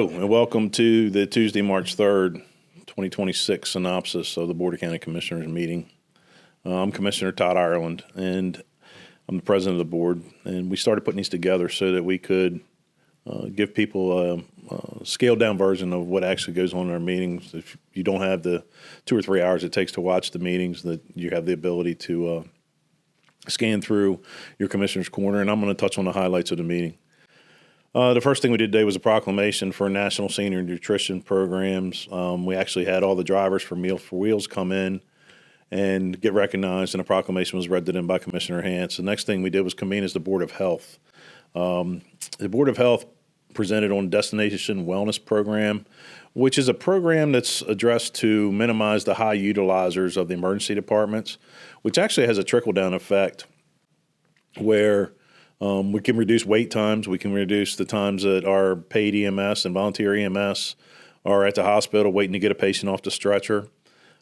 Hello, and welcome to the Tuesday, March 3rd, 2026 synopsis of the Board of County Commissioners meeting. I'm Commissioner Todd Ireland, and I'm the president of the board. And we started putting these together so that we could give people a scaled-down version of what actually goes on in our meetings. If you don't have the 2 or 3 hours it takes to watch the meetings, that you have the ability to scan through your Commissioner's Corner, and I'm going to touch on the highlights of the meeting. The first thing we did today was a proclamation for National Senior Nutrition Programs. We actually had all the drivers for Meal for Wheels come in and get recognized, and a proclamation was read to them by Commissioner Hance. The next thing we did was convene as the Board of Health. The Board of Health presented on Destination Wellness Program, which is a program that's addressed to minimize the high utilizers of the emergency departments, which actually has a trickle-down effect where we can reduce wait times. We can reduce the times that our paid EMS and volunteer EMS are at the hospital waiting to get a patient off the stretcher.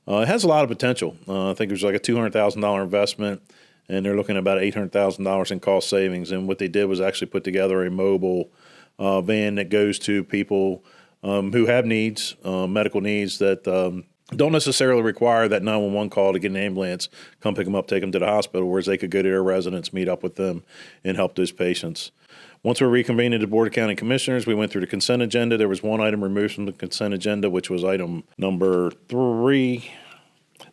It has a lot of potential. I think there's like a $200,000 investment, and they're looking at about $800,000 in cost savings. And what they did was actually put together a mobile van that goes to people who have needs, medical needs that don't necessarily require that 911 call to get an ambulance, come pick them up, take them to the hospital, whereas they could go to their residence, meet up with them, and help those patients. Once we reconvened at the Board of County Commissioners, we went through the consent agenda. There was one item removed from the consent agenda, which was item number 3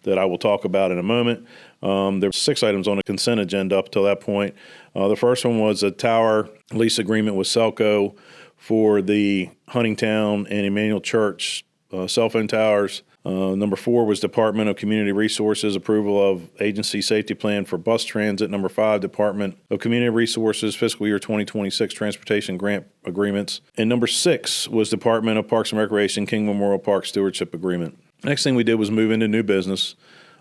that I will talk about in a moment. There were 6 items on the consent agenda up until that point. The first one was a tower lease agreement with Selco for the Huntingtown and Emmanuel Church cell phone towers. Number 4 was Department of Community Resources approval of agency safety plan for bus transit. Number 5, Department of Community Resources fiscal year 2026 transportation grant agreements. And number 6 was Department of Parks and Recreation King Memorial Park stewardship agreement. Next thing we did was move into new business.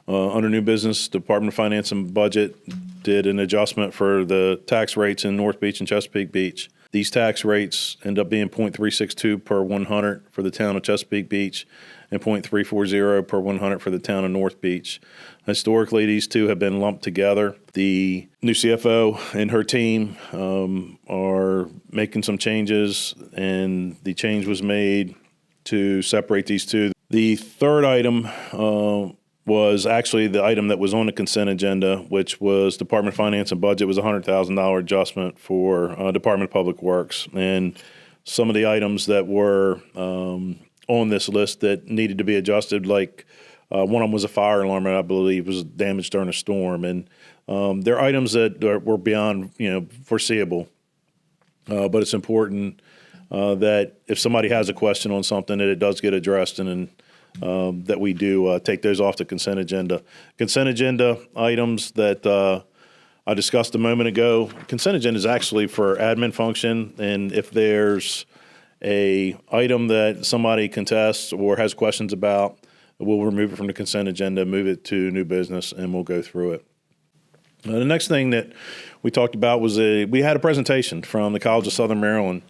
Under new business, Department of Finance and Budget did an adjustment for the tax rates in North Beach and Chesapeake Beach. These tax rates end up being 0.362 per 100 for the town of Chesapeake Beach and 0.340 per 100 for the town of North Beach. Historically, these two have been lumped together. The new CFO and her team are making some changes, and the change was made to separate these two. The third item was actually the item that was on the consent agenda, which was Department of Finance and Budget, was a $100,000 adjustment for Department of Public Works. And some of the items that were on this list that needed to be adjusted, like one of them was a fire alarm, and I believe was damaged during a storm. And they're items that were beyond foreseeable, but it's important that if somebody has a question on something, that it does get addressed, and that we do take those off the consent agenda. Consent agenda items that I discussed a moment ago. Consent agenda is actually for admin function, and if there's a item that somebody contests or has questions about, we'll remove it from the consent agenda, move it to new business, and we'll go through it. The next thing that we talked about was we had a presentation from the College of Southern Maryland,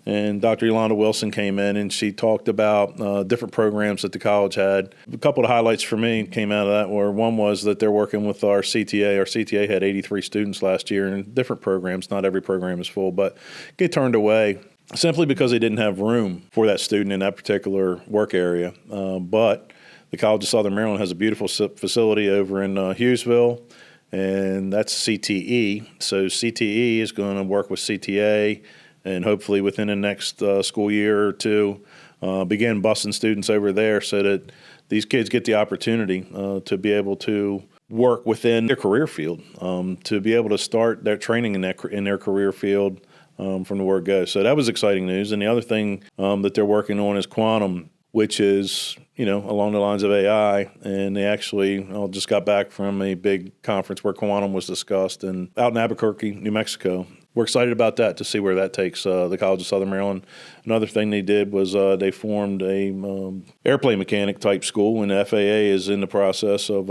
and Dr. Yolanda Wilson came in, and she talked about different programs that the college had. A couple of highlights for me came out of that, where one was that they're working with our CTA. Our CTA had 83 students last year in different programs. Not every program is full, but get turned away simply because they didn't have room for that student in that particular work area. But the College of Southern Maryland has a beautiful facility over in Hughesville, and that's CTE. So CTE is going to work with CTA, and hopefully within the next school year or two, begin busing students over there so that these kids get the opportunity to be able to work within their career field, to be able to start their training in their career field from the word go. So that was exciting news. And the other thing that they're working on is quantum, which is, along the lines of AI. And they actually just got back from a big conference where quantum was discussed and out in Albuquerque, New Mexico. We're excited about that, to see where that takes the College of Southern Maryland. Another thing they did was they formed a airplane mechanic type school, and the FAA is in the process of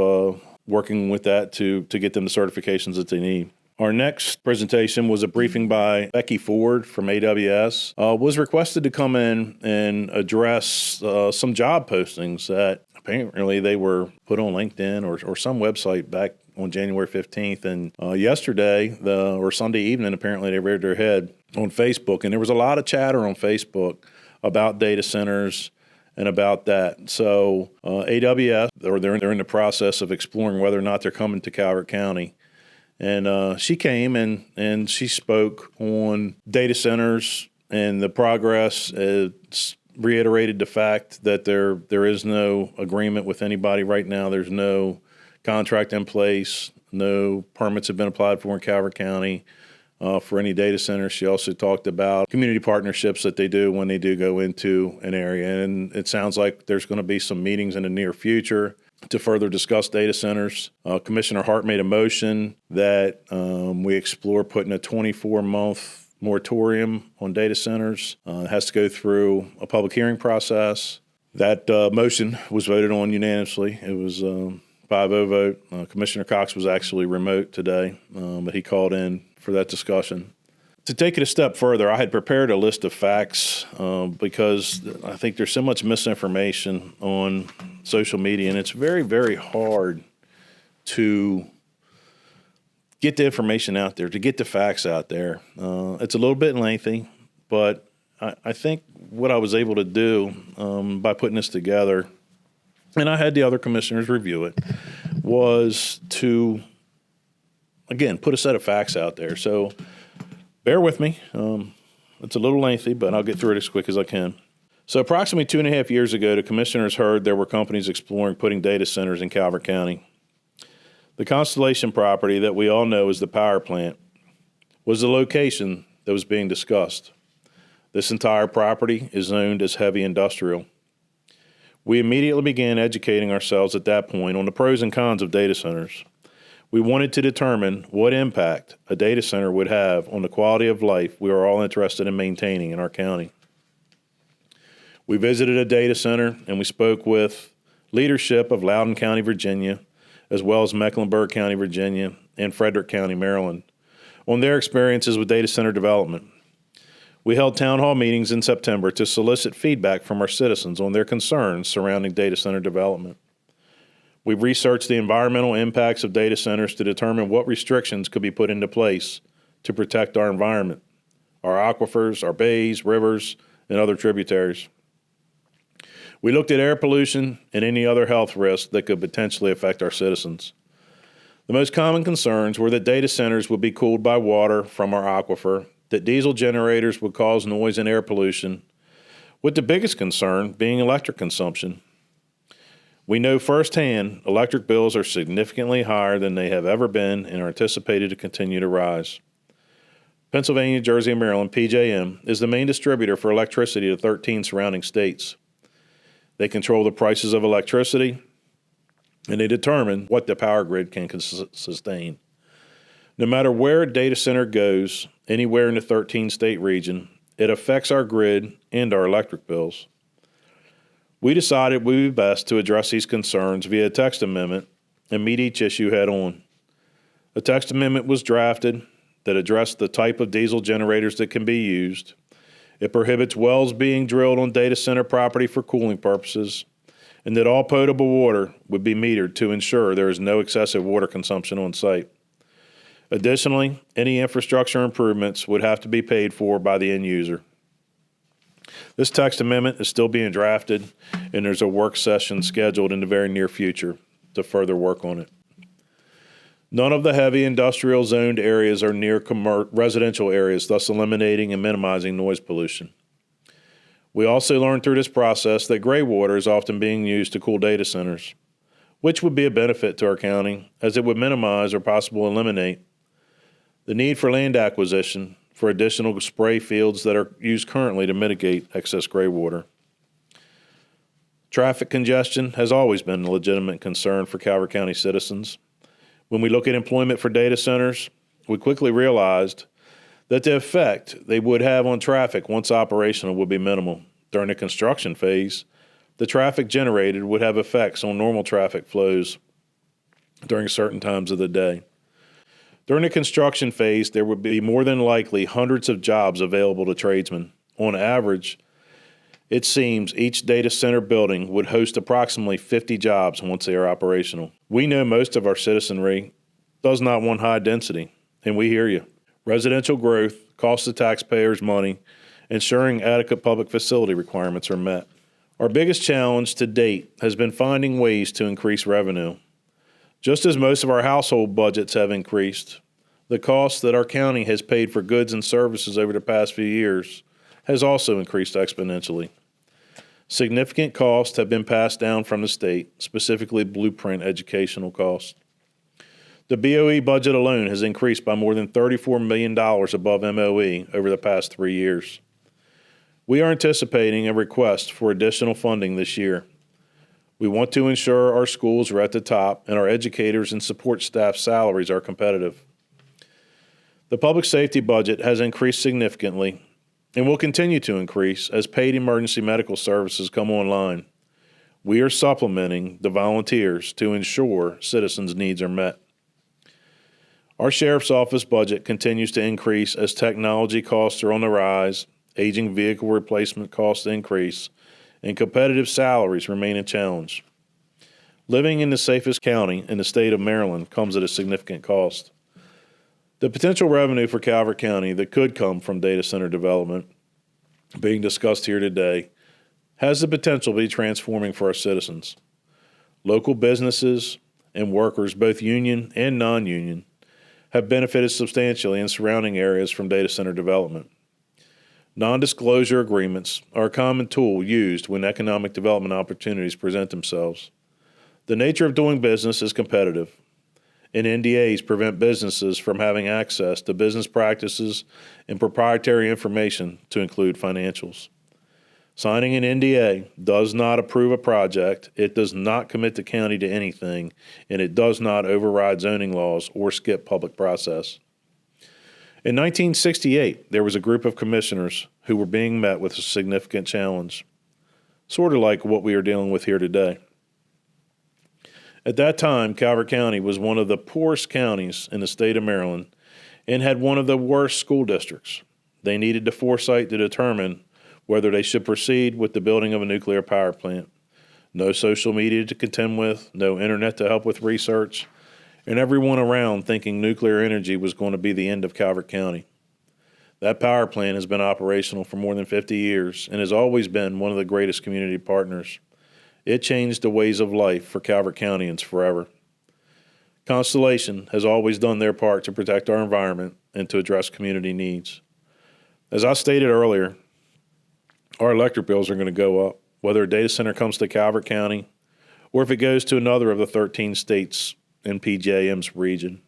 working with that to get them the certifications that they need. Our next presentation was a briefing by Becky Ford from AWS, was requested to come in and address some job postings that apparently they were put on LinkedIn or some website back on January 15th. And yesterday, or Sunday evening, apparently they reared their head on Facebook. And there was a lot of chatter on Facebook about data centers and about that. So AWS, they're in the process of exploring whether or not they're coming to Calvert County. And she came and she spoke on data centers and the progress. Reiterated the fact that there is no agreement with anybody right now. There's no contract in place. No permits have been applied for in Calvert County for any data centers. She also talked about community partnerships that they do when they do go into an area. And it sounds like there's going to be some meetings in the near future to further discuss data centers. Commissioner Hart made a motion that we explore putting a 24-month moratorium on data centers. It has to go through a public hearing process. That motion was voted on unanimously. It was 5-0 vote. Commissioner Cox was actually remote today, but he called in for that discussion. To take it a step further, I had prepared a list of facts because I think there's so much misinformation on social media, and it's very, very hard to get the information out there, to get the facts out there. It's a little bit lengthy, but I think what I was able to do by putting this together, and I had the other commissioners review it, was to, again, put a set of facts out there. So bear with me. It's a little lengthy, but I'll get through it as quick as I can. So approximately 2.5 years ago, the commissioners heard there were companies exploring putting data centers in Calvert County. The Constellation property that we all know as the power plant was the location that was being discussed. This entire property is zoned as heavy industrial. We immediately began educating ourselves at that point on the pros and cons of data centers. We wanted to determine what impact a data center would have on the quality of life we are all interested in maintaining in our county. We visited a data center and we spoke with leadership of Loudoun County, Virginia, as well as Mecklenburg County, Virginia, and Frederick County, Maryland, on their experiences with data center development. We held town hall meetings in September to solicit feedback from our citizens on their concerns surrounding data center development. We've researched the environmental impacts of data centers to determine what restrictions could be put into place to protect our environment, our aquifers, our bays, rivers, and other tributaries. We looked at air pollution and any other health risks that could potentially affect our citizens. The most common concerns were that data centers would be cooled by water from our aquifer, that diesel generators would cause noise and air pollution, with the biggest concern being electric consumption. We know firsthand electric bills are significantly higher than they have ever been and are anticipated to continue to rise. Pennsylvania, Jersey, and Maryland, PJM, is the main distributor for electricity to 13 surrounding states. They control the prices of electricity, and they determine what the power grid can sustain. No matter where a data center goes, anywhere in the 13-state region, it affects our grid and our electric bills. We decided it would be best to address these concerns via a text amendment and meet each issue head on. A text amendment was drafted that addressed the type of diesel generators that can be used. It prohibits wells being drilled on data center property for cooling purposes, and that all potable water would be metered to ensure there is no excessive water consumption on site. Additionally, any infrastructure improvements would have to be paid for by the end user. This text amendment is still being drafted, and there's a work session scheduled in the very near future to further work on it. None of the heavy industrial zoned areas are near residential areas, thus eliminating and minimizing noise pollution. We also learned through this process that gray water is often being used to cool data centers, which would be a benefit to our county as it would minimize or possibly eliminate the need for land acquisition for additional spray fields that are used currently to mitigate excess gray water. Traffic congestion has always been a legitimate concern for Calvert County citizens. When we look at employment for data centers, we quickly realized that the effect they would have on traffic once operational would be minimal. During the construction phase, the traffic generated would have effects on normal traffic flows during certain times of the day. During the construction phase, there would be more than likely hundreds of jobs available to tradesmen. On average, it seems each data center building would host approximately 50 jobs once they are operational. We know most of our citizenry does not want high density, and we hear you. Residential growth costs the taxpayers money, ensuring adequate public facility requirements are met. Our biggest challenge to date has been finding ways to increase revenue. Just as most of our household budgets have increased, the cost that our county has paid for goods and services over the past few years has also increased exponentially. Significant costs have been passed down from the state, specifically blueprint educational costs. The BOE budget alone has increased by more than $34 million above MOE over the past 3 years. We are anticipating a request for additional funding this year. We want to ensure our schools are at the top and our educators and support staff salaries are competitive. The public safety budget has increased significantly and will continue to increase as paid emergency medical services come online. We are supplementing the volunteers to ensure citizens' needs are met. Our sheriff's office budget continues to increase as technology costs are on the rise, aging vehicle replacement costs increase, and competitive salaries remain a challenge. Living in the safest county in the state of Maryland comes at a significant cost. The potential revenue for Calvert County that could come from data center development being discussed here today has the potential to be transforming for our citizens. Local businesses and workers, both union and non-union, have benefited substantially in surrounding areas from data center development. Non-disclosure agreements are a common tool used when economic development opportunities present themselves. The nature of doing business is competitive, and NDAs prevent businesses from having access to business practices and proprietary information to include financials. Signing an NDA does not approve a project, it does not commit the county to anything, and it does not override zoning laws or skip public process. In 1968, there was a group of commissioners who were being met with a significant challenge, sort of like what we are dealing with here today. At that time, Calvert County was one of the poorest counties in the state of Maryland and had one of the worst school districts. They needed the foresight to determine whether they should proceed with the building of a nuclear power plant. No social media to contend with, no internet to help with research, and everyone around thinking nuclear energy was going to be the end of Calvert County. That power plant has been operational for more than 50 years and has always been one of the greatest community partners. It changed the ways of life for Calvert Countyans forever. Constellation has always done their part to protect our environment and to address community needs. As I stated earlier, our electric bills are going to go up, whether a data center comes to Calvert County or if it goes to another of the 13 states in PJM's region.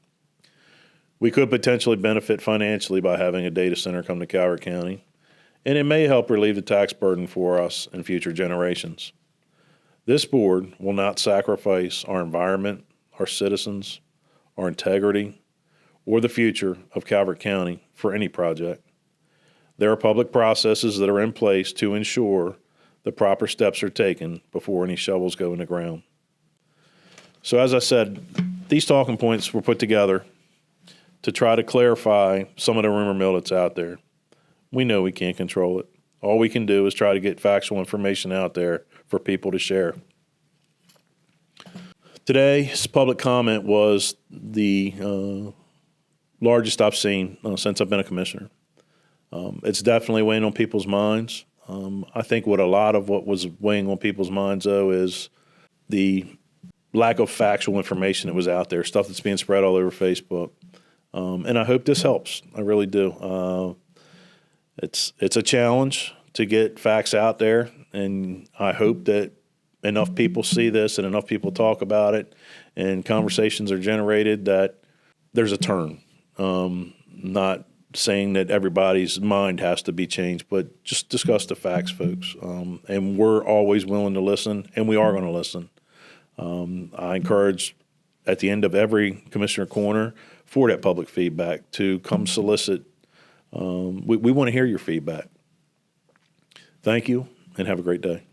We could potentially benefit financially by having a data center come to Calvert County, and it may help relieve the tax burden for us and future generations. This board will not sacrifice our environment, our citizens, our integrity, or the future of Calvert County for any project. There are public processes that are in place to ensure the proper steps are taken before any shovels go in the ground. So as I said, these talking points were put together to try to clarify some of the rumor mill that's out there. We know we can't control it. All we can do is try to get factual information out there for people to share. Today's public comment was the largest I've seen since I've been a commissioner. It's definitely weighing on people's minds. I think what was weighing on people's minds, though, is the lack of factual information that was out there, stuff that's being spread all over Facebook. And I hope this helps. I really do. It's a challenge to get facts out there, and I hope that enough people see this and enough people talk about it and conversations are generated that there's a turn. Not saying that everybody's mind has to be changed, but just discuss the facts, folks. And we're always willing to listen, and we are going to listen. I encourage at the end of every Commissioner Corner for that public feedback to come solicit. We want to hear your feedback. Thank you, and have a great day.